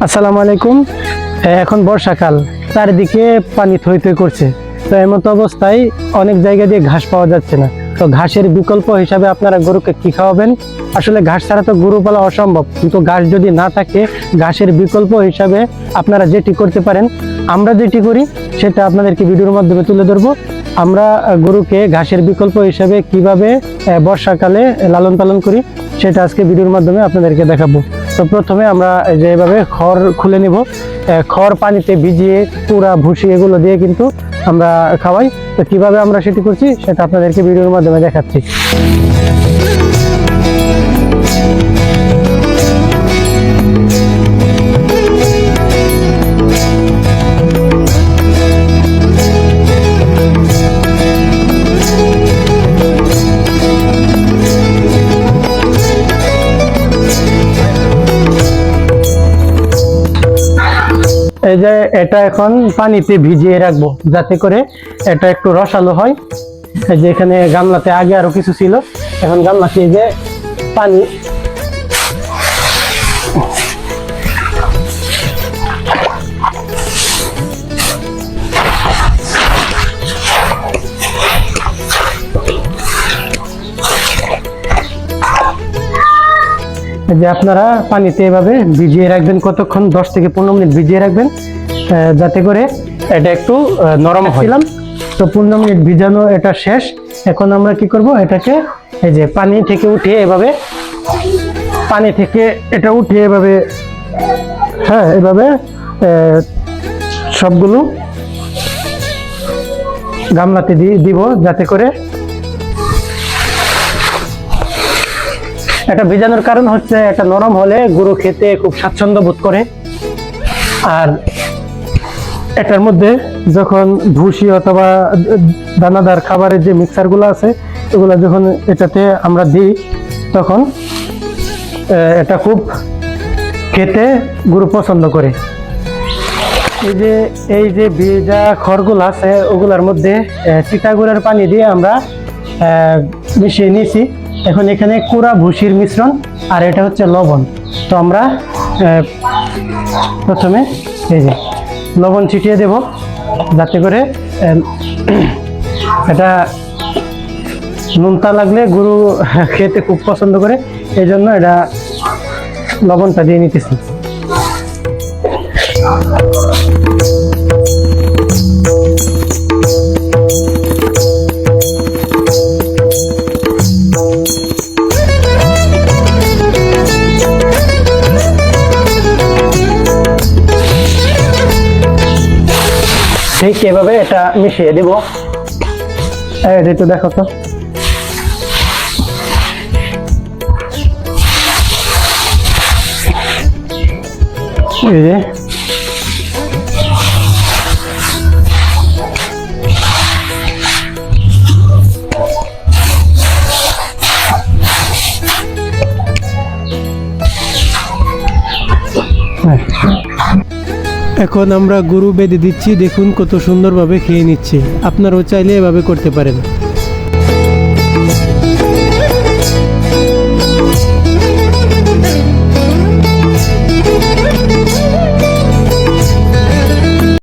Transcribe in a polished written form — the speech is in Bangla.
আসসালামু আলাইকুম। এখন বর্ষাকাল, চারিদিকে পানি থই থই করছে। তো এমত অবস্থায় অনেক জায়গা দিয়ে ঘাস পাওয়া যাচ্ছে না। তো ঘাসের বিকল্প হিসাবে আপনারা গরুকে কি খাওয়াবেন? আসলে ঘাস ছাড়া তো গরু পালা অসম্ভব, কিন্তু ঘাস যদি না থাকে ঘাসের বিকল্প হিসাবে আপনারা যেটি করতে পারেন, আমরা যেটি করি সেটা আপনাদেরকে ভিডিওর মাধ্যমে তুলে ধরবো। আমরা গরুকে ঘাসের বিকল্প হিসাবে কিভাবে বর্ষাকালে লালন পালন করি সেটা আজকে ভিডিওর মাধ্যমে আপনাদেরকে দেখাবো। তো প্রথমে আমরা যেভাবে খড় খুলে নিব, খড় পানিতে ভিজিয়ে কুড়া ভুসি এগুলো দিয়ে কিন্তু আমরা খাওয়াই। তো কিভাবে আমরা সেটি করছি সেটা আপনাদেরকে ভিডিওর মাধ্যমে দেখাচ্ছি। এই যে এটা এখন পানিতে ভিজিয়ে রাখবো যাতে করে এটা একটু রসালো হয়। এই যে এখানে গামলাতে আগে আরো কিছু ছিল, এখন গামলাতে এই যে পানি যে আপনারা পানিতে এভাবে ভিজিয়ে রাখবেন, কতক্ষণ 10 থেকে 15 মিনিট ভিজিয়ে রাখবেন যাতে করে এটা একটু নরম হইলাম। তো 15 মিনিট ভিজানো এটা শেষ। এখন আমরা কি করব, এটাকে এই যে পানি থেকে উঠিয়ে এভাবে এভাবে সবগুলো গামলাতে দিব যাতে করে এটা ভিজানোর কারণ হচ্ছে এটা নরম হলে গরু খেতে খুব স্বাচ্ছন্দ্য বোধ করে। আর এটার মধ্যে যখন ভুসি অথবা দানাদার খাবারের যে মিক্সারগুলো আছে এগুলো যখন এটাতে আমরা দিই তখন এটা খুব খেতে গরু পছন্দ করে। এই যে ভেজা খড়গুলো আছে ওগুলোর মধ্যে চিটাগুড়ের পানি দিয়ে আমরা মিশিয়ে নিয়েছি। এখন এখানে কুড়া ভুসির মিশ্রণ আর এটা হচ্ছে লবণ। তো আমরা প্রথমে এই যে লবণ ছিটিয়ে দেব যাতে করে এটা নুনতা লাগলে গরু খেতে খুব পছন্দ করে, এই জন্য এটা লবণটা দিয়ে নিতেছি। ঠিক এভাবে এটা মিশিয়ে দিব। একটু দেখো তো, এই যে এখন আমরা গরু বেঁধে দিচ্ছি, দেখুন কত সুন্দরভাবে খেয়ে নিচ্ছে। আপনারাও চাইলে এভাবে করতে পারেন।